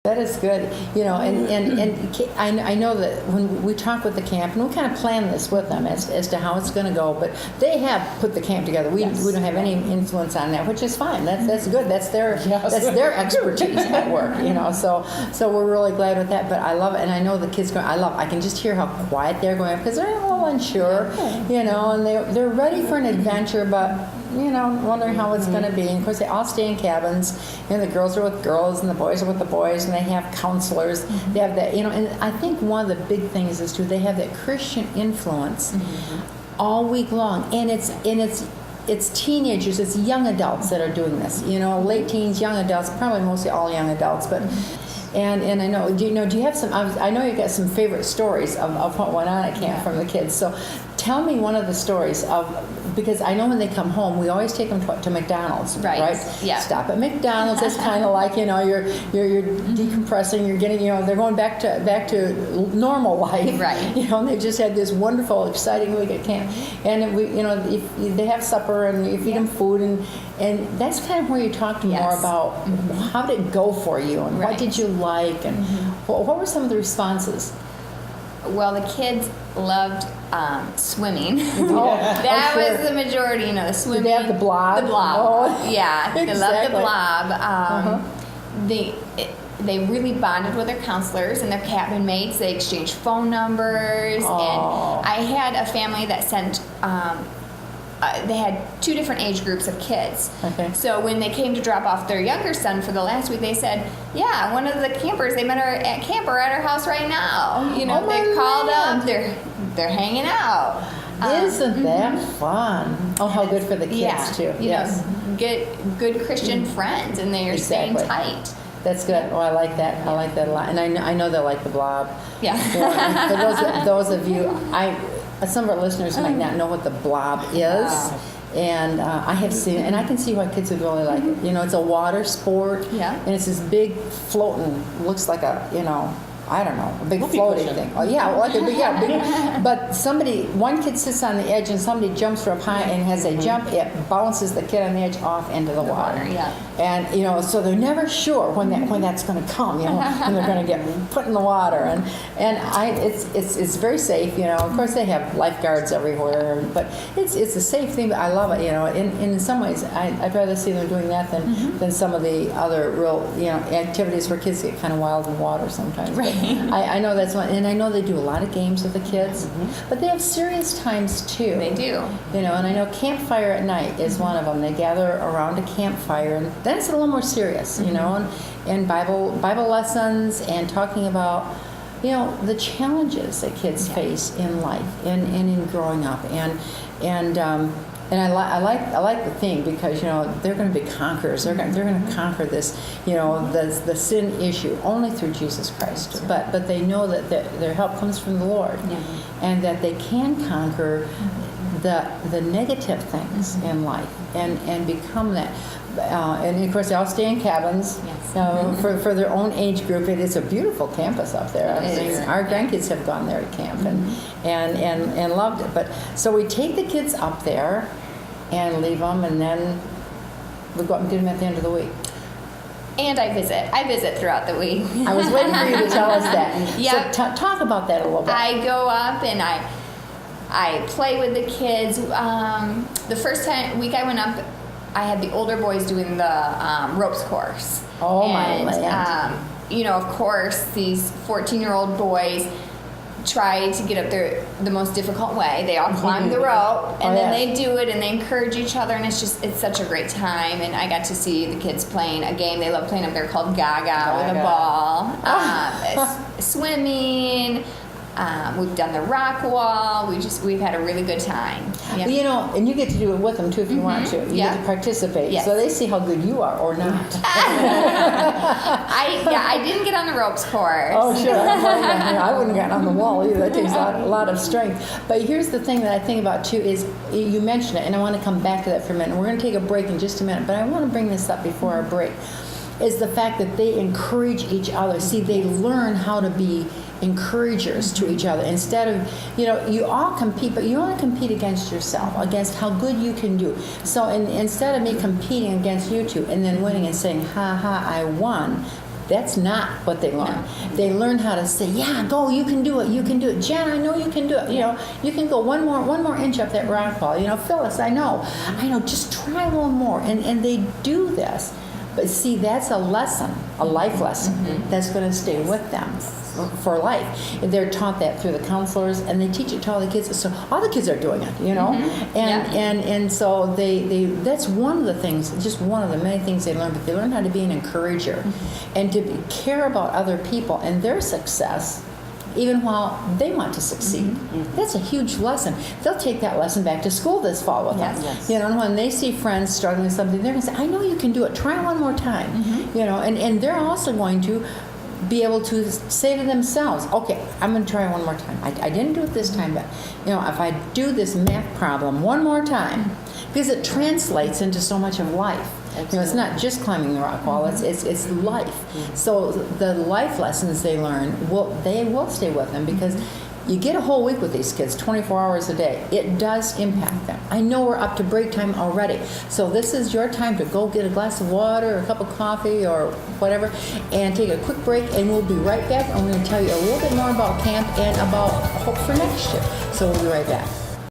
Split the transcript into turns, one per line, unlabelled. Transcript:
That is good, and I know that when we talk with the camp, and we kind of plan this with them as to how it's going to go, but they have put the camp together. We don't have any influence on that, which is fine. That's good. That's their expertise at work, So we're really glad with that. But I love it, and I know the kids I can just hear how quiet they're going because they're a little unsure, and they're ready for an adventure, but wondering how it's going to be. And of course, they all stay in cabins, and the girls are with girls, and the boys are with the boys, and they have counselors. They have that, and I think one of the big things is too, they have that Christian influence all week long, and it's teenagers, it's young adults that are doing this. Late teens, young adults, probably mostly all young adults, but. And I know, do you have some? I know you got some favorite stories of what went on at camp from the kids. So, tell me one of the stories because I know when they come home, we always take them to McDonald's, right?
Yeah.
Stop at McDonald's. It's kind of like you're decompressing. You're getting they're going back to normal life,
right?
And they just had this wonderful, exciting week at camp, and if they have supper and you feed them food and that's kind of where you talk to more about how did it go for you and what did you like and what were some of the responses?
Well, the kids loved swimming. That was the majority, the swimming.
Did they have the blob?
The blob. Oh, yeah, they loved the blob. They really bonded with their counselors and their cabin mates. They exchanged phone numbers. And I had a family that sent... they had 2 different age groups of kids.
Okay.
So when they came to drop off their younger son for the last week, they said, yeah, one of the campers, they met her at camp or at our house right now. They called up, they're hanging out.
Isn't that fun? Oh, how good for the kids, too.
Yes. Get good Christian friends, and they are staying tight.
That's good. Oh, I like that. I like that a lot. And I know they like the blob.
Yeah.
For those of you, some of our listeners might not know what the blob is, and I have seen it, and I can see why kids would really like it. It's a water sport, and it's this big floating, looks like a, I don't know, a big floating thing. Oh yeah, like a big. But one kid sits on the edge, and somebody jumps up high, and as they jump, it bounces the kid on the edge off into the water.
Yeah.
And so they're never sure when that's going to come. When they're going to get put in the water, and it's very safe. Of course they have lifeguards everywhere, but it's a safe thing. But I love it. In some ways, I'd rather see them doing that than some of the other real activities where kids get kind of wild in the water sometimes.
Right.
I know that's one, and I know they do a lot of games with the kids, but they have serious times too.
They do.
And I know campfire at night is one of them. They gather around a campfire, and that's a little more serious, and Bible lessons and talking about, the challenges that kids face in life and in growing up, and I like the thing because they're going to be conquerors. They're going to conquer this the sin issue only through Jesus Christ. But they know that their help comes from the Lord, and that they can conquer the negative things in life and become that. And of course, they all stay in cabins for their own age group. It is a beautiful campus up there. Our grandkids have gone there to camp and loved it. But so we take the kids up there and leave them, and then we go up and get them at the end of the week.
And I visit throughout the week.
I was waiting for you to tell us that.
Yep.
So talk about that a little bit.
I go up and I play with the kids. The first week I went up, I had the older boys doing the ropes course.
Oh, my land.
Of course, these 14-year-old boys try to get up there the most difficult way. They all climb the rope, and then they do it, and they encourage each other, and it's such a great time. And I got to see the kids playing a game they love playing up there called Gaga with a ball. Swimming. We've done the rock wall. We've had a really good time. Yeah.
Well, and you get to do it with them too if you want to. You get to participate, so they see how good you are or not.
I didn't get on the ropes course.
Oh, sure. I wouldn't have gotten on the wall either. That takes a lot of strength. But here's the thing that I think about too is you mentioned it, and I want to come back to that for a minute. We're going to take a break in just a minute, but I want to bring this up before our break. Is the fact that they encourage each other. See, they learn how to be encouragers to each other instead of, you all compete, but you only compete against yourself, against how good you can do. So instead of me competing against you two and then winning and saying, ha ha, I won, That's not what they learn. They learn how to say, yeah, go, you can do it, you can do it. Jen, I know you can do it. You know, you can go one more inch up that rock wall. You know, Phyllis, I know, just try one more. And they do this. But see, that's a lesson, a life lesson that's going to stay with them for life. And they're taught that through the counselors, and they teach it to all the kids. So all the kids are doing it, you know. And so they that's one of the things, just one of the many things they learn. But they learn how to be an encourager, and to care about other people and their success, even while they want to succeed. That's a huge lesson. They'll take that lesson back to school this fall with them.
Yes.
You know, and when they see friends struggling with something, they're going to say, I know you can do it. Try one more time. You know, and they're also going to be able to say to themselves, okay, I'm going to try one more time. I didn't do it this time, but, you know, if I do this math problem one more time, because it translates into so much of life. You know, it's not just climbing the rock wall, it's life. So the life lessons they learn, they will stay with them, because you get a whole week with these kids, 24 hours a day. It does impact them. I know we're up to break time already. So this is your time to go get a glass of water or a cup of coffee or whatever, and take a quick break, and we'll be right back. I'm going to tell you a little bit more about camp and about hope for next year. So we'll be right back.